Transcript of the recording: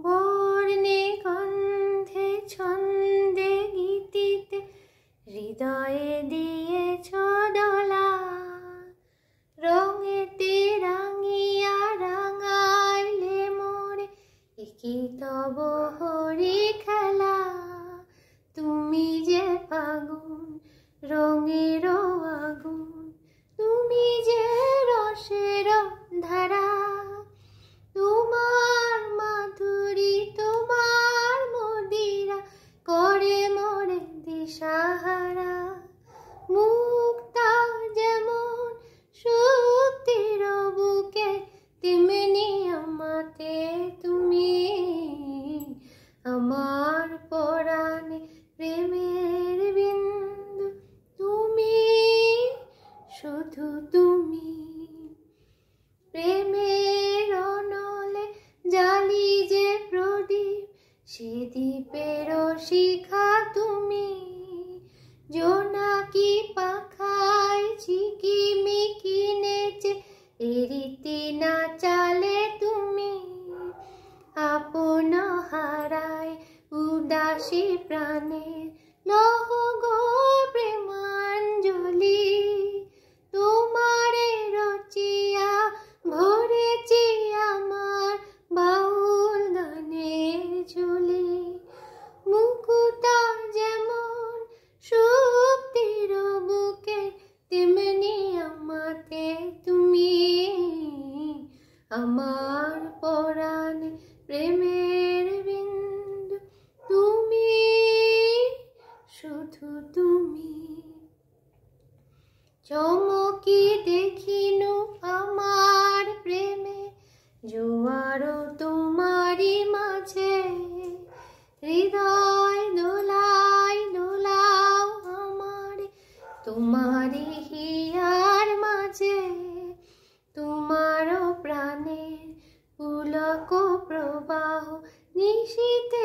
বর্ণে গন্ধে ছন্দে গীতিতে হৃদয়ে দিয়েছ দোলা, রঙেতে রাঙিয়া রাঙাইলে মোরে একি তব হরি খেলা। তুমি যে ফাগুন রঙের আগুন, তুমি যে রসের ধারা, তোমার মাধুরী তোমার মদিরা করে মোরে দিশাহারা। মুক্তা যেমন শক্তির বুকে, তেমনি আমাতে তুমি, আমার পরাণে প্রেমের বিন্দু তুমি, শুধু তুমি। প্রেমের অনলে জালি যে প্রদীপ, সে দীপের শিখা তুমি। জোনাকি পাখায় ঝিকিমিকি নেচে এরিতে না চালে তুমি। আপন হারায় উদাসী প্রাণে লহ গো প্রেমাঞ্জলি। তোমারে রচিয়া ভরেছি আমার বাউল গানের ঝুলি। মুকুতা যেমন শক্তির বুকে, তেমনি আমাতে তুমি, আমার পরাণে প্রেমের বিন্দু তুমি, শুধু তুমি। চমকি দেখিনু আমার প্রেমে জোয়ার তোমারি মাঝে, হৃদয় দোলাই দোলাও আমারে তোমারি হিয়ার মাঝে। তোমার প্রাণের পুলক প্রবাহ নিশীতে